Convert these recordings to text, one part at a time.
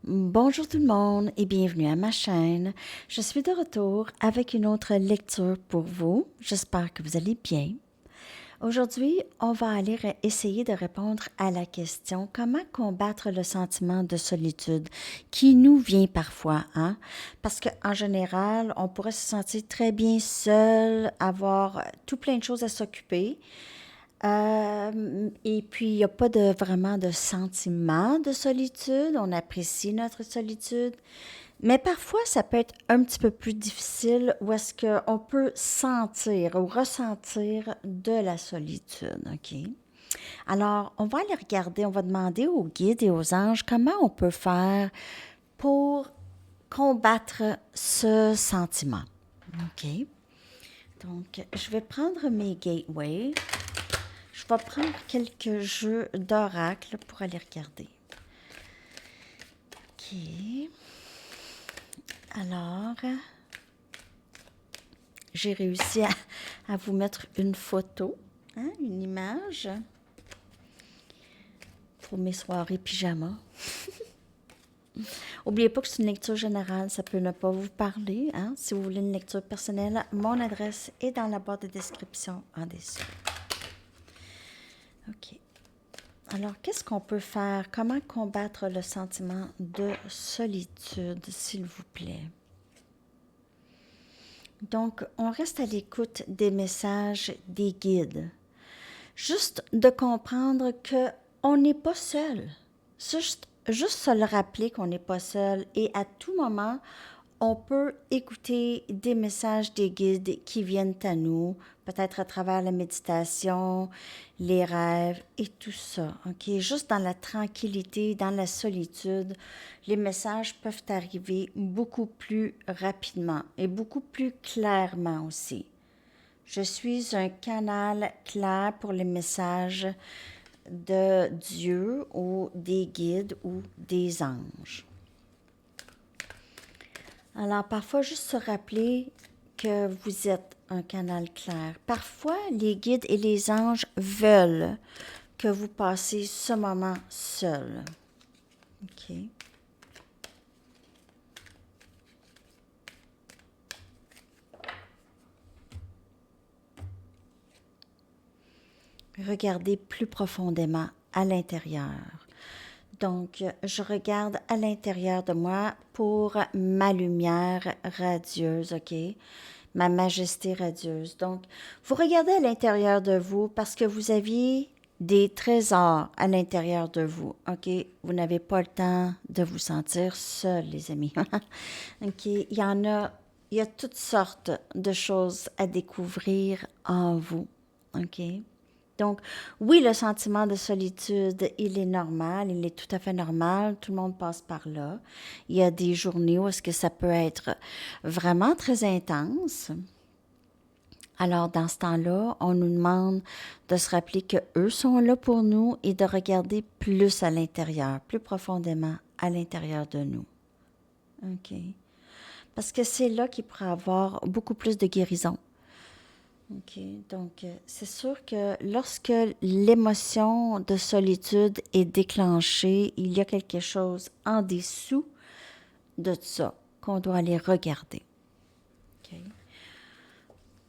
Bonjour tout le monde et bienvenue à ma chaîne. Je suis de retour avec une autre lecture pour vous. J'espère que vous allez bien. Aujourd'hui, on va aller essayer de répondre à la question comment combattre le sentiment de solitude qui nous vient parfois, hein? Parce qu'en général, on pourrait se sentir très bien seul, avoir tout plein de choses à s'occuper. Et puis, il n'y a pas vraiment de sentiment de solitude. On apprécie notre solitude. Mais parfois, ça peut être un petit peu plus difficile où est-ce qu'on peut sentir ou ressentir de la solitude, OK? Alors, on va aller regarder, on va demander aux guides et aux anges comment on peut faire pour combattre ce sentiment, OK? Donc, je vais prendre mes gateways. Je vais prendre quelques jeux d'oracle pour aller regarder. OK. Alors, j'ai réussi à vous mettre une photo, hein, une image pour mes soirées pyjama. N'oubliez pas que c'est une lecture générale, ça peut ne pas vous parler. Hein? Si vous voulez une lecture personnelle, mon adresse est dans la boîte de description en dessous. OK. Alors, qu'est-ce qu'on peut faire? Comment combattre le sentiment de solitude, s'il vous plaît? Donc, on reste à l'écoute des messages des guides. Juste de comprendre qu'on n'est pas seul. Juste se le rappeler qu'on n'est pas seul et à tout moment, on peut écouter des messages des guides qui viennent à nous, peut-être à travers la méditation, les rêves et tout ça. OK? Juste dans la tranquillité, dans la solitude, les messages peuvent arriver beaucoup plus rapidement et beaucoup plus clairement aussi. Je suis un canal clair pour les messages de Dieu ou des guides ou des anges. Alors, parfois, juste se rappeler que vous êtes un canal clair. Parfois, les guides et les anges veulent que vous passiez ce moment seul. OK. Regardez plus profondément à l'intérieur. Donc, je regarde à l'intérieur de moi pour ma lumière radieuse, OK? Ma majesté radieuse. Donc, vous regardez à l'intérieur de vous parce que vous aviez des trésors à l'intérieur de vous, OK? Vous n'avez pas le temps de vous sentir seul, les amis. OK? Il y a toutes sortes de choses à découvrir en vous, OK? Donc, oui, le sentiment de solitude, il est normal, il est tout à fait normal, tout le monde passe par là. Il y a des journées où est-ce que ça peut être vraiment très intense. Alors, dans ce temps-là, on nous demande de se rappeler qu'eux sont là pour nous et de regarder plus à l'intérieur, plus profondément à l'intérieur de nous. OK? Parce que c'est là qu'il pourrait y avoir beaucoup plus de guérison. OK. Donc, c'est sûr que lorsque l'émotion de solitude est déclenchée, il y a quelque chose en dessous de ça qu'on doit aller regarder. OK.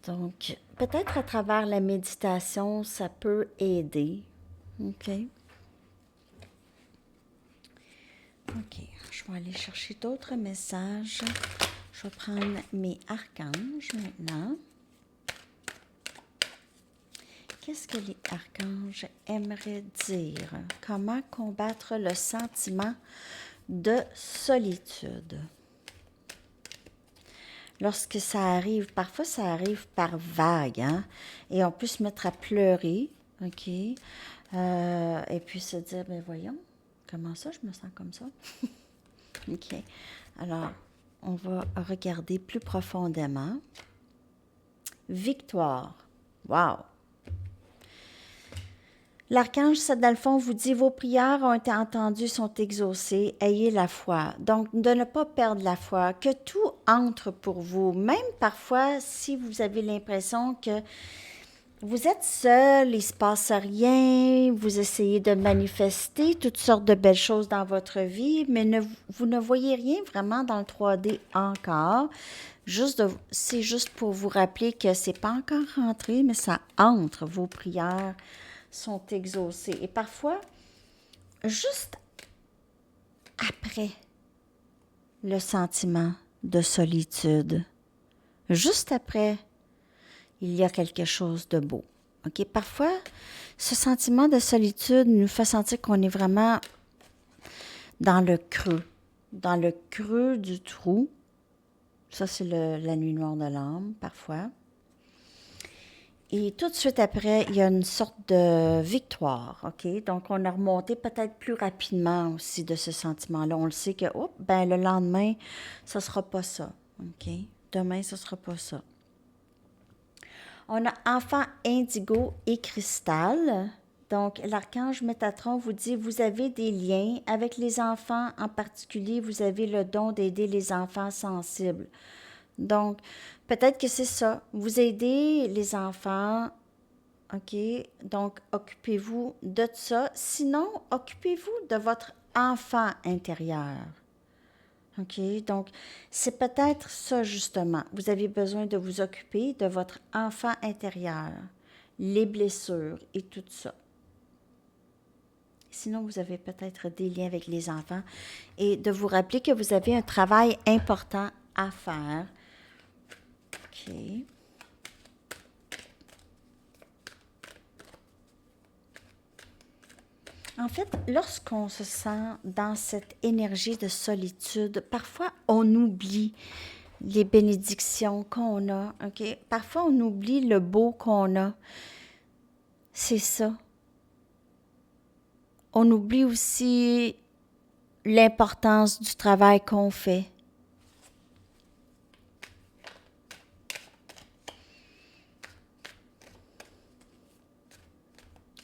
Donc, peut-être à travers la méditation, ça peut aider. OK. OK. Je vais aller chercher d'autres messages. Je vais prendre mes archanges maintenant. Qu'est-ce que les archanges aimeraient dire? Comment combattre le sentiment de solitude? Lorsque ça arrive, parfois ça arrive par vague, hein? Et on peut se mettre à pleurer, OK? Et puis se dire, ben voyons, comment ça, je me sens comme ça? OK. Alors, on va regarder plus profondément. Victoire. Wow! L'archange Sadalphon vous dit, vos prières ont été entendues, sont exaucées, ayez la foi. Donc, de ne pas perdre la foi, que tout entre pour vous. Même parfois, si vous avez l'impression que Vous êtes seul, il ne se passe rien, vous essayez de manifester toutes sortes de belles choses dans votre vie, mais vous ne voyez rien vraiment dans le 3D encore. C'est juste pour vous rappeler que c'est pas encore rentré, mais ça entre. Vos prières sont exaucées. Et parfois, juste après le sentiment de solitude, juste après, il y a quelque chose de beau. OK? Parfois, ce sentiment de solitude nous fait sentir qu'on est vraiment dans le creux du trou. Ça, c'est la nuit noire de l'âme, parfois. Et tout de suite après, il y a une sorte de victoire, OK? Donc, on a remonté peut-être plus rapidement aussi de ce sentiment-là. On le sait que, le lendemain, ça sera pas ça, OK? Demain, ce sera pas ça. On a enfant indigo et cristal. Donc, l'archange Métatron vous dit, vous avez des liens avec les enfants, en particulier, vous avez le don d'aider les enfants sensibles. Donc, peut-être que c'est ça. Vous aidez les enfants, OK? Donc, occupez-vous de ça. Sinon, occupez-vous de votre enfant intérieur. OK? Donc, c'est peut-être ça, justement. Vous avez besoin de vous occuper de votre enfant intérieur, les blessures et tout ça. Sinon, vous avez peut-être des liens avec les enfants et de vous rappeler que vous avez un travail important à faire. OK. En fait, lorsqu'on se sent dans cette énergie de solitude, parfois on oublie les bénédictions qu'on a, OK? Parfois on oublie le beau qu'on a. C'est ça. On oublie aussi l'importance du travail qu'on fait.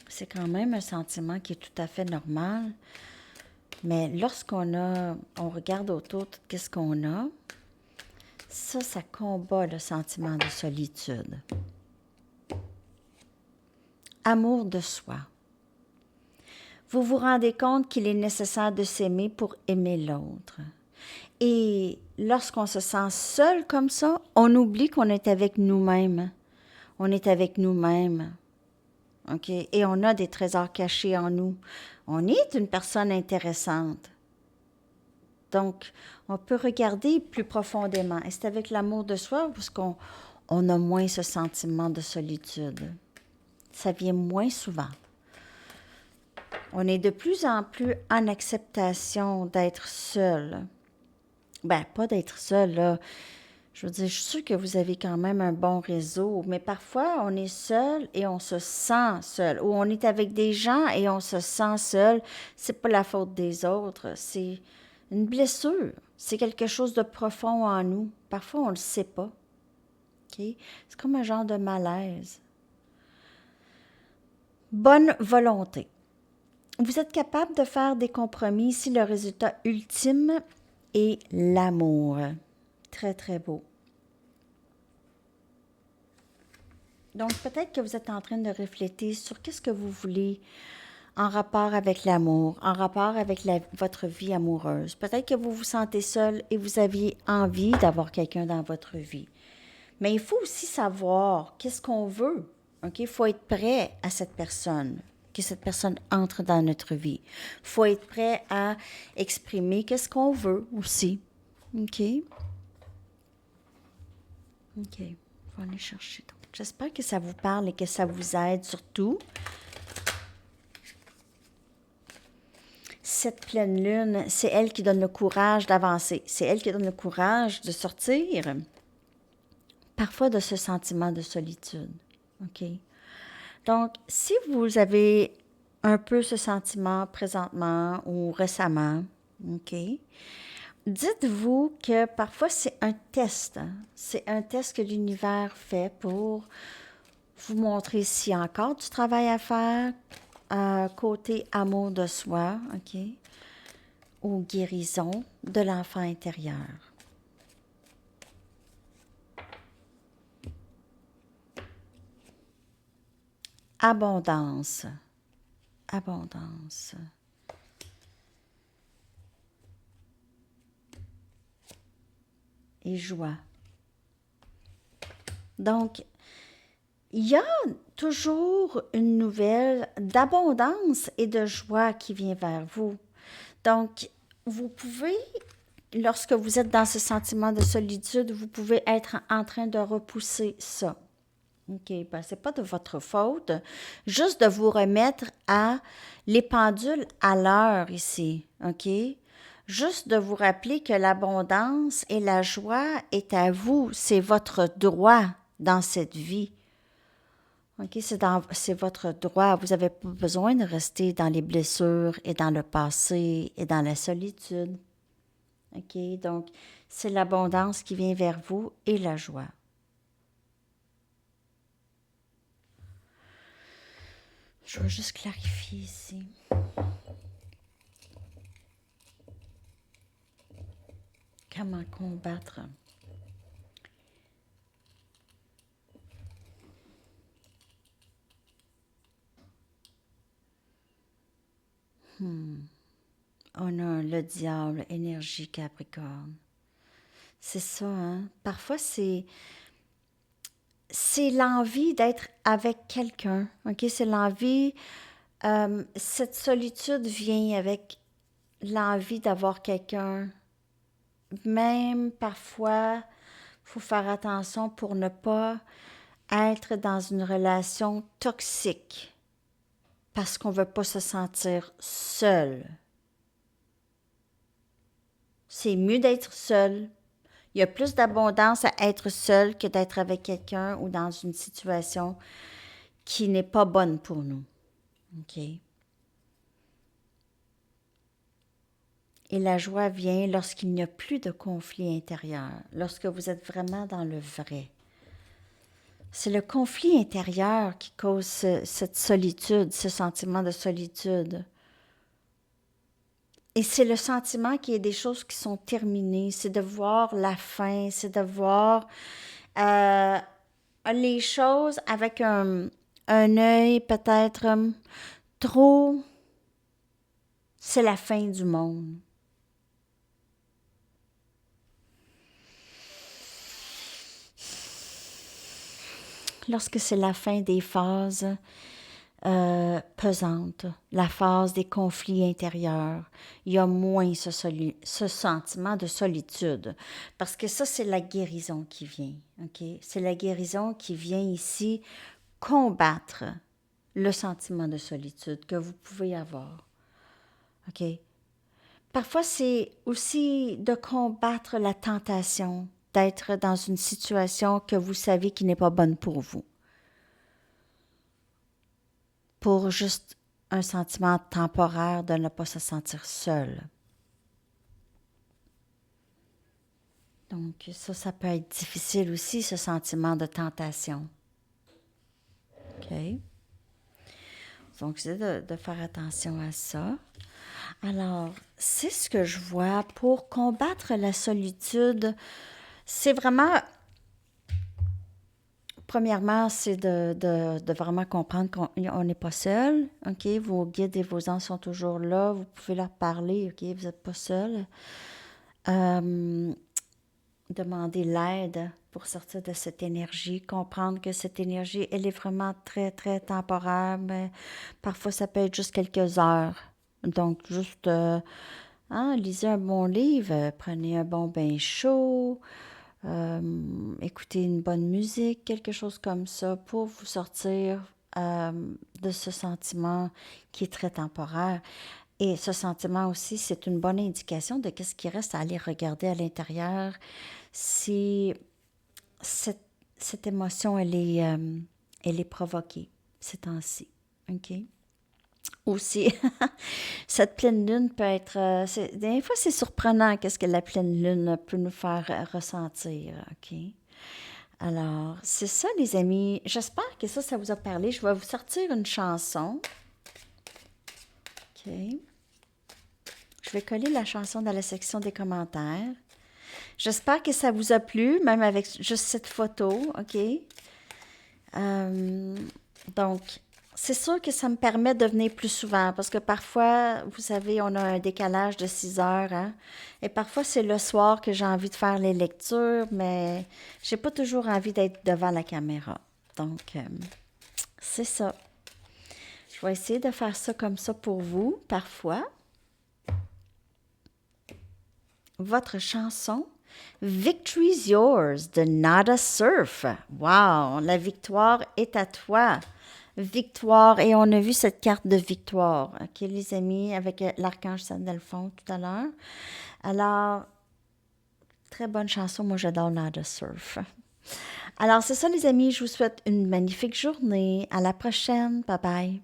C'est quand même un sentiment qui est tout à fait normal. Mais on regarde autour tout ce qu'on a, ça combat le sentiment de solitude. Amour de soi. Vous vous rendez compte qu'il est nécessaire de s'aimer pour aimer l'autre. Et lorsqu'on se sent seul comme ça, on oublie qu'on est avec nous-mêmes. On est avec nous-mêmes. OK? Et on a des trésors cachés en nous. On est une personne intéressante. Donc, on peut regarder plus profondément. Et c'est avec l'amour de soi parce qu'on a moins ce sentiment de solitude. Ça vient moins souvent. On est de plus en plus en acceptation d'être seul. Pas d'être seul, là. Je veux dire, je suis sûre que vous avez quand même un bon réseau, mais parfois, on est seul et on se sent seul. Ou on est avec des gens et on se sent seul. C'est pas la faute des autres, c'est une blessure. C'est quelque chose de profond en nous. Parfois, on ne le sait pas. Okay? C'est comme un genre de malaise. Bonne volonté. Vous êtes capable de faire des compromis si le résultat ultime est l'amour. Très, très beau. Donc, peut-être que vous êtes en train de réfléchir sur qu'est-ce que vous voulez en rapport avec l'amour, en rapport avec votre vie amoureuse. Peut-être que vous vous sentez seul et vous aviez envie d'avoir quelqu'un dans votre vie. Mais il faut aussi savoir qu'est-ce qu'on veut. OK? Il faut être prêt à cette personne, que cette personne entre dans notre vie. Il faut être prêt à exprimer qu'est-ce qu'on veut aussi. OK? OK. On va aller chercher. Donc, j'espère que ça vous parle et que ça vous aide surtout. Cette pleine lune, c'est elle qui donne le courage d'avancer. C'est elle qui donne le courage de sortir parfois de ce sentiment de solitude. OK? Donc, si vous avez un peu ce sentiment présentement ou récemment, OK? Dites-vous que parfois c'est un test. Hein? C'est un test que l'univers fait pour vous montrer s'il y a encore du travail à faire côté amour de soi, OK? Ou guérison de l'enfant intérieur. abondance. Abondance. Et joie. Donc, il y a toujours une nouvelle d'abondance et de joie qui vient vers vous. Donc, vous pouvez, lorsque vous êtes dans ce sentiment de solitude, vous pouvez être en train de repousser ça. OK, ben c'est pas de votre faute, juste de vous remettre à les pendules à l'heure ici, OK? Juste de vous rappeler que l'abondance et la joie est à vous, c'est votre droit dans cette vie. OK, c'est votre droit. Vous n'avez pas besoin de rester dans les blessures et dans le passé et dans la solitude. OK, donc c'est l'abondance qui vient vers vous et la joie. Je vais juste clarifier ici. Comment combattre? On a le diable, énergie Capricorne. C'est ça, hein? Parfois, c'est l'envie d'être avec quelqu'un, OK? C'est l'envie, cette solitude vient avec l'envie d'avoir quelqu'un. Même parfois, il faut faire attention pour ne pas être dans une relation toxique parce qu'on ne veut pas se sentir seul. C'est mieux d'être seul. Il y a plus d'abondance à être seul que d'être avec quelqu'un ou dans une situation qui n'est pas bonne pour nous. OK? Et la joie vient lorsqu'il n'y a plus de conflit intérieur, lorsque vous êtes vraiment dans le vrai. C'est le conflit intérieur qui cause cette solitude, ce sentiment de solitude. Et c'est le sentiment qu'il y a des choses qui sont terminées, c'est de voir la fin, c'est de voir les choses avec un œil peut-être trop... C'est la fin du monde. Lorsque c'est la fin des phases pesantes, la phase des conflits intérieurs, il y a moins ce sentiment de solitude. Parce que ça, c'est la guérison qui vient. Okay? C'est la guérison qui vient ici combattre le sentiment de solitude que vous pouvez avoir. OK? Parfois, c'est aussi de combattre la tentation d'être dans une situation que vous savez qui n'est pas bonne pour vous. Pour juste un sentiment temporaire de ne pas se sentir seul. Donc ça peut être difficile aussi, ce sentiment de tentation. OK? Donc, c'est de faire attention à ça. Alors, c'est ce que je vois pour combattre la solitude. C'est vraiment... Premièrement, c'est de vraiment comprendre qu'on n'est pas seul, OK? Vos guides et vos anges sont toujours là. Vous pouvez leur parler, OK? Vous n'êtes pas seul. Demander l'aide pour sortir de cette énergie. Comprendre que cette énergie, elle est vraiment très, très temporaire. Mais parfois, ça peut être juste quelques heures. Donc, juste... lisez un bon livre, prenez un bon bain chaud, écoutez une bonne musique, quelque chose comme ça pour vous sortir de ce sentiment qui est très temporaire. Et ce sentiment aussi, c'est une bonne indication de qu'est-ce qui reste à aller regarder à l'intérieur. Si cette émotion, elle est provoquée ces temps-ci. OK? Aussi, cette pleine lune peut être... des fois, c'est surprenant qu'est-ce que la pleine lune peut nous faire ressentir, OK? Alors, c'est ça, les amis. J'espère que ça vous a parlé. Je vais vous sortir une chanson. OK? Je vais coller la chanson dans la section des commentaires. J'espère que ça vous a plu, même avec juste cette photo, OK? Donc, C'est sûr que ça me permet de venir plus souvent parce que parfois, vous savez, on a un décalage de 6 heures, hein? Et parfois, c'est le soir que j'ai envie de faire les lectures, mais j'ai pas toujours envie d'être devant la caméra. Donc, c'est ça. Je vais essayer de faire ça comme ça pour vous, parfois. Votre chanson Victory's Yours de Nada Surf. Wow, la victoire est à toi. Victoire, et on a vu cette carte de victoire, ok, les amis, avec l'archange Sandalphon tout à l'heure. Alors, très bonne chanson, moi j'adore Nada Surf. Alors, c'est ça, les amis, je vous souhaite une magnifique journée. À la prochaine, bye bye.